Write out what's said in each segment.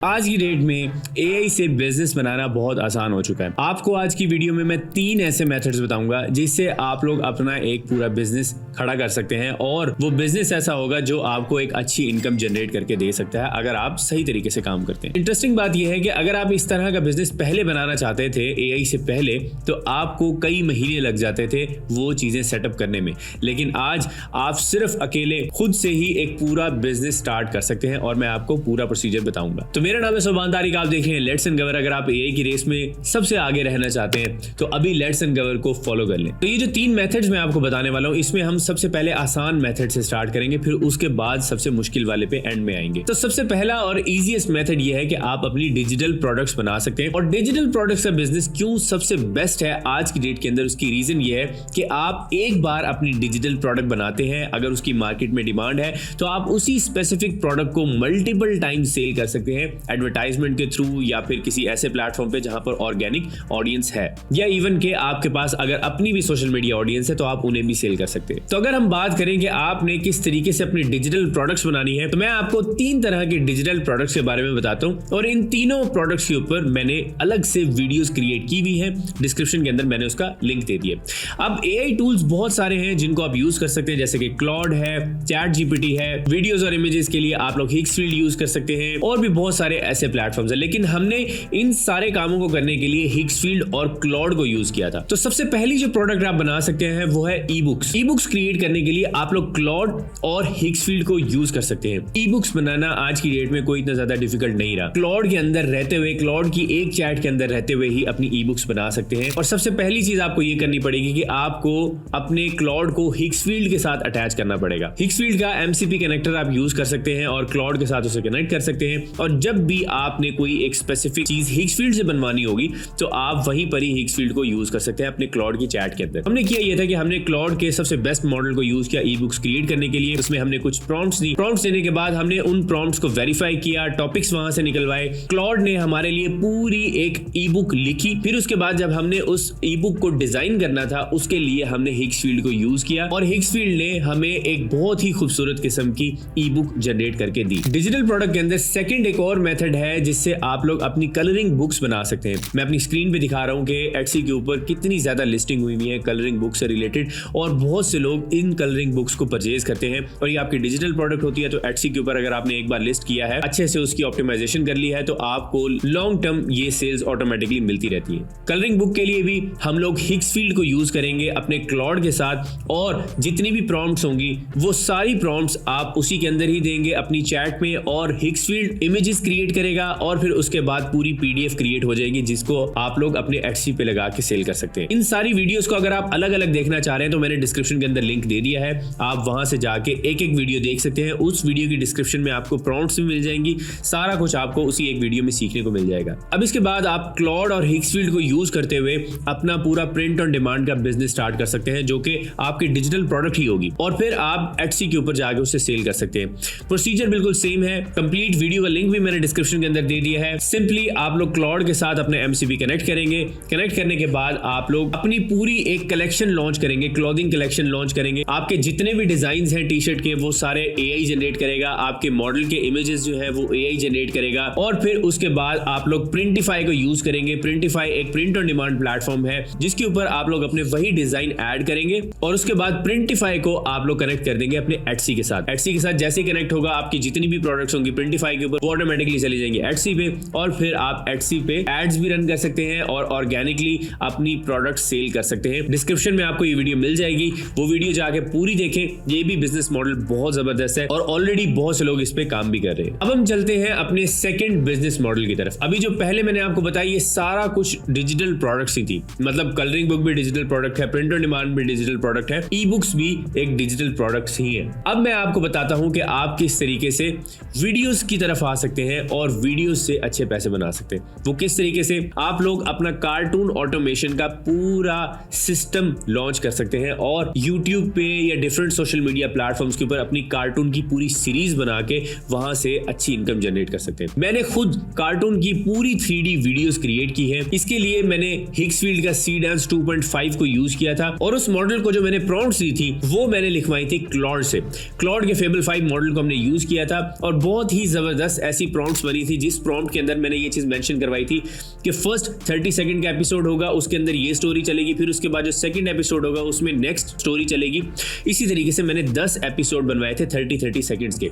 आज की डेट में एआई से बिजनेस बनाना बहुत आसान हो चुका है। आपको आज की वीडियो में मैं 3 ऐसे मेथड्स बताऊंगा जिससे आप लोग अपना एक पूरा बिजनेस खड़ा कर सकते हैं और वो बिजनेस ऐसा होगा जो आपको एक अच्छी इनकम जनरेट करके दे सकता है अगर आप सही तरीके से काम करते हैं। इंटरेस्टिंग बात यह है कि अगर आप इस तरह का बिजनेस पहले बनाना चाहते थे एआई से पहले, तो आपको कई महीने लग जाते थे वो चीजें सेटअप करने में, लेकिन आज आप सिर्फ अकेले खुद से ही एक पूरा बिजनेस स्टार्ट कर सकते हैं और मैं आपको पूरा प्रोसीजर बताऊंगा। तो मेरा नाम है सोबान तारिक, आप देख रहे हैं लेट्स अनकवर। अगर आप एआई की रेस में सबसे आगे रहना चाहते हैं तो अभी लेट्स अनकवर को फॉलो कर लें। तो ये जो 3 मेथड्स मैं आपको बताने वाला हूं, इसमें हम सबसे पहले आसान मेथड से स्टार्ट करेंगे, फिर उसके बाद सबसे मुश्किल वाले पे एंड में आएंगे। तो सबसे पहला और इजीएस्ट मेथड ये है कि आप अपनी डिजिटल प्रोडक्ट्स बना सकते हैं। और डिजिटल प्रोडक्ट्स का बिजनेस क्यों सबसे बेस्ट है आज की डेट के अंदर, उसकी रीजन ये है कि आप एक बार अपनी डिजिटल प्रोडक्ट बनाते हैं, अगर उसकी मार्केट में डिमांड है तो आप उसी स्पेसिफिक प्रोडक्ट को मल्टीपल टाइम सेल कर सकते हैं एडवर्टाइजमेंट के थ्रू या फिर किसी ऐसे प्लेटफॉर्म पे जहां पर ऑर्गेनिक ऑडियंस है, या इवन के आपके पास अगर अपनी भी सोशल मीडिया ऑडियंस है तो आप उन्हें भी सेल कर सकते हैं। तो अगर हम बात करें कि आपने किस तरीके से अपनी डिजिटल प्रोडक्ट्स बनानी है, तो मैं आपको 3 तरह के डिजिटल प्रोडक्ट्स के बारे में बताता हूं और इन तीनों प्रोडक्ट्स के ऊपर मैंने अलग से वीडियोस क्रिएट की हुई है। डिस्क्रिप्शन के अंदर मैंने उसका लिंक दे दिया। अब एआई टूल्स बहुत सारे हैं जिनको आप यूज कर सकते हैं, जैसे कि क्लॉड है, चैट जीपीटी है, वीडियोस और इमेजेस के लिए आप लोग हिक्सफील्ड यूज कर सकते हैं और भी बहुत सारे ऐसे प्लेटफॉर्म्स हैं। लेकिन हमने इन सारे कामों को करने के लिए हिक्सफील्ड और क्लॉड को यूज किया था। तो सबसे पहली जो प्रोडक्ट आप बना सकते हैं वो है e books. E books create करने के लिए आप लोग क्लॉड और हिक्सफील्ड को यूज कर सकते हैं। ई बुक्स बनाना आज की डेट में कोई इतना ज्यादा डिफिकल्ट नहीं रहा। क्लॉड के अंदर रहते हुए, क्लॉड की एक चैट के अंदर रहते हुए ही अपनी ई बुक्स बना सकते हैं। और सबसे पहली चीज आपको ये करनी पड़ेगी कि आपको अपने क्लॉड को हिक्सफील्ड के साथ अटैच करना पड़ेगा। हिक्सफील्ड का एमसीपी कनेक्टर आप यूज कर सकते हैं और क्लॉड के साथ उसे कनेक्ट कर सकते हैं। और जब भी आपने कोई एक स्पेसिफिक चीज हिक्सफील्ड से बनवानी होगी तो आप वहीं पर ही हिक्सफील्ड को यूज कर सकते हैं अपने क्लॉड की चैट के अंदर। हमने किया यह था कि हमने क्लॉड के सबसे बेस्ट मॉडल को यूज किया ई बुक्स क्रिएट करने के लिए। उसमें हमने कुछ प्रॉम्प्ट्स दी। प्रॉम्प्ट्स देने के बाद हमने उन प्रॉम्प्ट्स को वेरीफाई किया, टॉपिक्स वहां से निकलवाए। क्लॉड ने हमारे लिए पूरी एक ई बुक लिखी। फिर उसके बाद जब हमने उस ई बुक को डिजाइन करना था उसके लिए हमने हिक्सफील्ड को यूज किया और हिक्सफील्ड ने हमें एक बहुत ही खूबसूरत किस्म की ई बुक जनरेट करके दी। डिजिटल प्रोडक्ट के अंदर सेकंड एक और मेथड है जिससे आप लोग अपनी कलरिंग बुक्स बना सकते हैं। मैं अपनी स्क्रीन पे दिखा रहा हूं कि एटसी के ऊपर कितनी ज्यादा लिस्टिंग हुई है कलरिंग बुक से रिलेटेड और बहुत से लोग इन कलरिंग बुक्स को परचेज करते हैं। और ये आपकी डिजिटल प्रोडक्ट होती है तो एटसी के ऊपर अगर आपने एक बार लिस्ट किया है, अच्छे से उसकी ऑप्टिमाइजेशन कर ली है, तो आपको लॉन्ग टर्म ये सेल्स ऑटोमेटिकली मिलती रहती है। कलरिंग बुक के लिए भी हम लोग हिक्सफील्ड को यूज करेंगे अपने क्लॉड के साथ और जितनी भी प्रॉम्प्ट्स होंगी वो सारी प्रॉम्प्ट्स आप उसी के अंदर ही देंगे अपनी चैट में और हिक्सफील्ड इमेजेस क्रिएट करेगा और फिर उसके बाद पूरी पीडीएफ क्रिएट हो जाएगी जिसको आप लोग अपने एटसी पे लगा के सेल कर सकते हैं। इन सारी वीडियोस को अगर आप अलग अलग देखना चाह रहे हैं तो मैंने डिस्क्रिप्शन के अंदर लिंक दे दिया है, आप वहां से जाके एक एक वीडियो देख सकते हैं। उस वीडियो की डिस्क्रिप्शन में आपको प्रॉम्प्ट्स भी मिल जाएंगी, सारा कुछ आपको उसी एक वीडियो में सीखने को मिल जाएगा। अब इसके बाद आप क्लॉड और हिक्सफील्ड को यूज करते हुए अपना पूरा प्रिंट ऑन डिमांड का बिजनेस स्टार्ट कर सकते हैं जो कि आपकी डिजिटल प्रोडक्ट ही होगी और फिर आप एटसी के ऊपर जाके उसे सेल कर सकते हैं। प्रोसीजर बिल्कुल सेम है। कंप्लीट वीडियो का लिंक भी मैंने डिस्क्रिप्शन के अंदर दे दिया है। सिंपली आप लोग क्लॉड के साथ अपने एमसीपी कनेक्ट करेंगे। कनेक्ट करने के बाद आप लोग अपनी पूरी एक कलेक्शन लॉन्च करेंगे, क्लॉथिंग कलेक्शन लॉन्च करेंगे। आपके जितने भी डिजाइन हैं टी शर्ट के वो सारे एआई जनरेट करेगा, आपके मॉडल के इमेजेस जो है वो एआई जनरेट करेगा और फिर उसके बाद आप लोग प्रिंटिफाई को यूज करेंगे। प्रिंटिफाई एक प्रिंट ऑन डिमांड प्लेटफॉर्म है जिसके ऊपर आप लोग अपने वही डिजाइन ऐड करेंगे और उसके बाद प्रिंटिफाई को आप लोग कनेक्ट कर देंगे अपने एटसी के साथ। एटसी के साथ जैसे कनेक्ट होगा आपकी जितनी भी प्रोडक्ट्स होंगी प्रिंटिफाई के ऊपर वो ऑटोमेटिकली चली जाएंगे एटसी पे और फिर आप एटसी पे एड्स भी रन कर सकते हैं और ऑर्गेनिकली अपनी प्रोडक्ट सेल कर सकते हैं। डिस्क्रिप्शन में आपको ये वीडियो मिल जाएगी, वो वीडियो जाके पूरी देखें। ये भी बिजनेस मॉडल बहुत जबरदस्त है और ऑलरेडी बहुत से लोग इस पे काम भी कर रहे हैं। अब हम चलते हैं अपने सेकंड बिजनेस मॉडल की तरफ। अभी जो पहले मैंने आपको बताया ये सारा कुछ डिजिटल प्रोडक्ट्स ही थी, मतलब कलरिंग बुक भी डिजिटल प्रोडक्ट है, प्रिंट ऑन डिमांड भी डिजिटल प्रोडक्ट है, ई बुक्स भी एक डिजिटल प्रोडक्ट्स ही है। अब मैं आपको बताता हूं कि आप किस तरीके से वीडियोस की तरफ आ सकते हैं और वीडियोस से अच्छे पैसे बना सकते हैं। वो किस तरीके से आप लोग अपना कार्टून ऑटोमेशन का पूरा सिस्टम लॉन्च कर सकते हैं और YouTube पे या डिफरेंट सोशल मीडिया प्लेटफॉर्म्स के ऊपर अपनी कार्टून की पूरी सीरीज बना के वहां से अच्छी इनकम जनरेट कर सकते हैं। मैंने खुद कार्टून की पूरी 3D वीडियोस क्रिएट की है। इसके लिए मैंने हिक्सफील्ड का सीडेंस 2.5 को यूज किया था और उस मॉडल को जो मैंने प्रॉम्प्ट्स दी थी वो मैंने लिखवाई थी क्लॉड से। क्लॉड के फेबल 5 मॉडल को हमने यूज किया था और बहुत ही जबरदस्त ऐसी प्रॉम्प्ट प्रॉम्प्ट्स बनी थी, जिस प्रॉम्प्ट के अंदर मैंने ये चीज मेंशन करवाई थी कि फर्स्ट 30 सेकंड का एपिसोड होगा, उसके अंदर ये स्टोरी चलेगी, फिर उसके बाद जो सेकंड एपिसोड होगा उसमें नेक्स्ट स्टोरी चलेगी। इसी तरीके से मैंने 10 एपिसोड बनवाए थे 30 सेकंड्स के।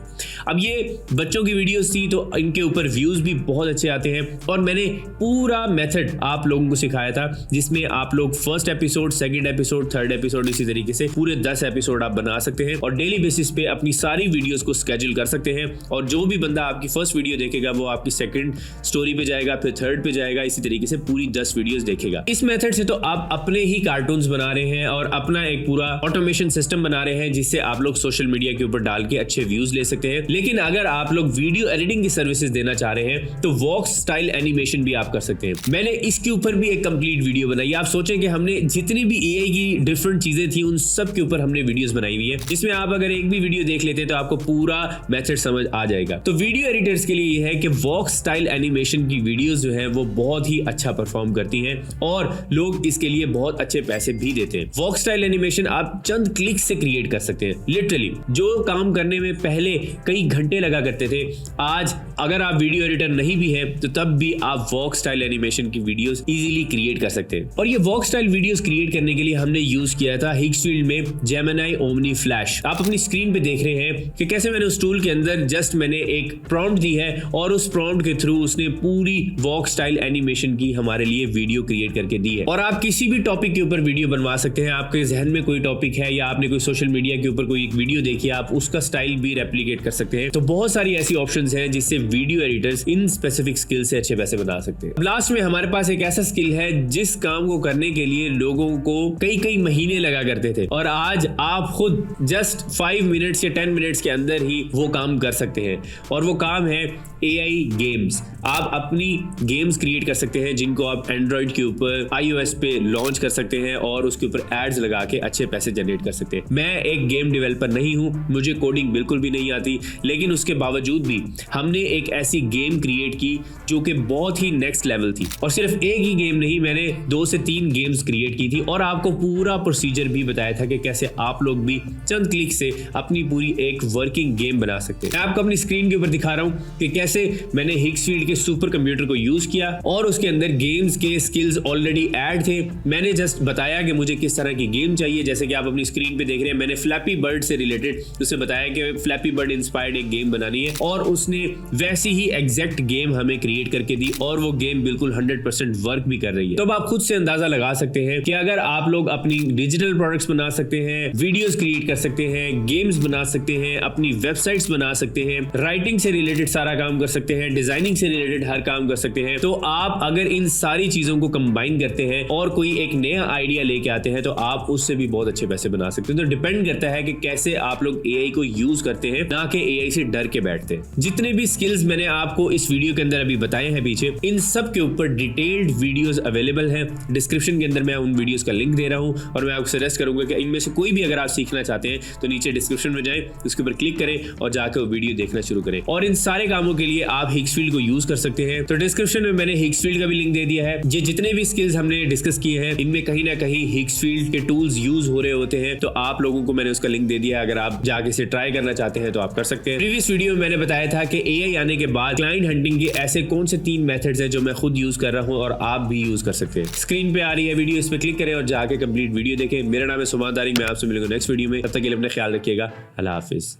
अब ये बच्चों की वीडियोस थी तो इनके ऊपर व्यूज भी बहुत अच्छे आते हैं, और मैंने पूरा मेथड आप लोगों को सिखाया था जिसमें आप लोग first episode, second episode, third episode, इसी तरीके से पूरे 10 एपिसोड आप बना सकते हैं और डेली बेसिस पे अपनी सारी वीडियोस को स्केड्यूल कर सकते हैं। और जो भी बंदा आपकी फर्स्ट वीडियो देखेगा वो आपकी सेकंड स्टोरी पे जाएगा, फिर थर्ड पे जाएगा, इसी तरीके से पूरी 10 वीडियोस देखेगा। इस मेथड से तो आप अपने ही कार्टून्स बना रहे हैं और अपना एक पूरा ऑटोमेशन सिस्टम बना रहे हैं जिससे आप लोग सोशल मीडिया के ऊपर डाल के अच्छे व्यूज ले सकते हैं। लेकिन अगर आप लोग वीडियो एडिटिंग की सर्विसेज देना चाह रहे हैं तो वॉक्स स्टाइल एनिमेशन भी आप कर सकते हैं। मैंने इसके ऊपर भी एक कंप्लीट वीडियो बनाई। आप सोचें कि हमने जितनी भी एआई की डिफरेंट चीजें थी उन सब के ऊपर हमने वीडियोस बनाई हुई है, जिसमें आप अगर एक भी वीडियो देख लेते हैं तो आपको पूरा मेथड समझ आ जाएगा। तो वीडियो एडिटर्स के लिए यह है कि वॉक्स स्टाइल एनिमेशन की वीडियोस जो है वो बहुत ही अच्छा परफॉर्म करती हैं और लोग इसके लिए बहुत अच्छे पैसे भी देते हैं। वॉक्स स्टाइल एनिमेशन आप चंद क्लिक से क्रिएट कर सकते हैं। लिटरली जो काम करने में पहले कई घंटे लगा करते थे, आज अगर आप वीडियो एडिटर नहीं भी है तो तब भी आप वॉक्स स्टाइल एनिमेशन की वीडियोस इजीली क्रिएट कर सकते हैं। और ये वॉक्स स्टाइल वीडियोस क्रिएट करने के लिए हमने यूज किया था हिग्सफील्ड में जेमिनी ओमनी फ्लैश। आप अपनी स्क्रीन पे देख रहे हैं कि कैसे मैंने उस टूल के अंदर जस्ट मैंने एक प्रॉम्प्ट दी है और उस प्रॉम्प्ट के थ्रू उसने पूरी वॉक्स स्टाइल एनिमेशन की हमारे लिए वीडियो क्रिएट करके दी है। और आप किसी भी टॉपिक के ऊपर वीडियो बनवा सकते हैं। आपके जहन में कोई टॉपिक है या आपने कोई सोशल मीडिया के ऊपर कोई एक वीडियो देखी, आप उसका स्टाइल भी रेप्लिकेट कर सकते हैं। तो बहुत सारी ऐसी ऑप्शंस हैं जिससे video editors in specific skill से अच्छे पैसे बना सकते हैं। लास्ट में हमारे पास एक ऐसा स्किल है जिस काम को करने के लिए लोगों को कई महीने लगा करते थे और आज आप खुद जस्ट 5 मिनट्स या 10 मिनट्स के अंदर ही वो काम कर सकते हैं। और वो काम है एआई गेम्स। आप अपनी गेम्स क्रिएट कर सकते हैं जिनको आप एंड्रॉइड के ऊपर, iOS पे लॉन्च कर सकते हैं और उसके ऊपर एड्स लगा के अच्छे पैसे जनरेट कर सकते हैं। मैं एक गेम डेवलपर नहीं हूं, मुझे कोडिंग बिल्कुल भी नहीं आती, लेकिन उसके बावजूद भी हमने एक ऐसी गेम क्रिएट की जो कि बहुत ही नेक्स्ट लेवल थी। और सिर्फ एक ही गेम नहीं, मैंने 2 से 3 गेम्स क्रिएट की थी और आपको पूरा प्रोसीजर भी बताया था कि कैसे आप लोग भी चंद क्लिक से अपनी पूरी एक वर्किंग गेम बना सकते हैं। मैं आपको अपनी स्क्रीन के ऊपर दिखा रहा हूं कि कैसे मैंने हिग्सफील्ड के सुपर कंप्यूटर को यूज किया और उसके अंदर गेम्स के स्किल्स ऑलरेडी ऐड थे। मैंने जस्ट बताया कि मुझे किस तरह की गेम चाहिए। जैसे कि आप अपनी स्क्रीन पे देख रहे हैं, मैंने फ्लैपी बर्ड से रिलेटेड उसे बताया कि फ्लैपी बर्ड इंस्पायर्ड एक गेम बनानी है और उसने वैसी ही एग्जैक्ट गेम हमें क्रिएट करके दी और वो गेम बिल्कुल 100% वर्क भी कर रही है। तो अब आप खुद से अंदाजा लगा सकते हैं कि अगर आप लोग अपनी डिजिटल प्रोडक्ट्स बना सकते हैं, वीडियोस क्रिएट कर सकते हैं, गेम्स बना सकते हैं, अपनी वेबसाइट्स बना सकते हैं, राइटिंग से रिलेटेड सारा काम कर सकते हैं, डिजाइनिंग से रिलेटेड हर काम कर सकते हैं, तो आप अगर इन सारी चीजों को कंबाइन करते हैं और कोई एक नया आइडिया लेके आते हैं तो आप उससे भी बहुत अच्छे पैसे बना सकते हैं। तो डिपेंड करता है कि कैसे आप लोग एआई को यूज करते हैं, ना कि एआई से डर के बैठते हैं। जितने भी स्किल्स मैंने आपको इस वीडियो के अंदर अभी बताए हैं पीछे, इन सब के ऊपर डिटेल्ड वीडियोस अवेलेबल हैं। डिस्क्रिप्शन के अंदर मैं उन वीडियोस का लिंक दे रहा हूं और मैं आपको सजेस्ट करूंगा कि इनमें से कोई भी अगर आप सीखना चाहते हैं तो नीचे डिस्क्रिप्शन में जाएं, उसके ऊपर क्लिक करें और जाकर वो वीडियो देखना शुरू करें। और इन सारे कामों के लिए आप हिग्सफील्ड को यूज कर सकते हैं। तो डिस्क्रिप्शन में मैंने हिग्सफील्ड का भी लिंक दे दिया है। ये जितने भी स्किल्स हमने डिस्कस किए हैं इनमें कहीं ना कहीं हिग्सफील्ड के टूल्स यूज हो रहे होते हैं, तो आप लोगों को मैंने उसका लिंक दे दिया है। अगर आप जाके इसे ट्राई करना चाहते हैं तो आप कर सकते हैं। प्रीवियस वीडियो में मैंने बताया था कि एआई आने के बाद क्लाइंट हंटिंग के ऐसे कौन से 3 मेथड्स हैं जो मैं खुद यूज कर रहा हूं और आप भी यूज कर सकते हैं। स्क्रीन पे आ रही है वीडियो, इस पे क्लिक करें और जाके कंप्लीट वीडियो देखें। मेरा नाम है सुमान तारिक, मैं आपसे मिलूंगा नेक्स्ट वीडियो में। तब तक के लिए अपना ख्याल रखिएगा। अल्लाह हाफिज।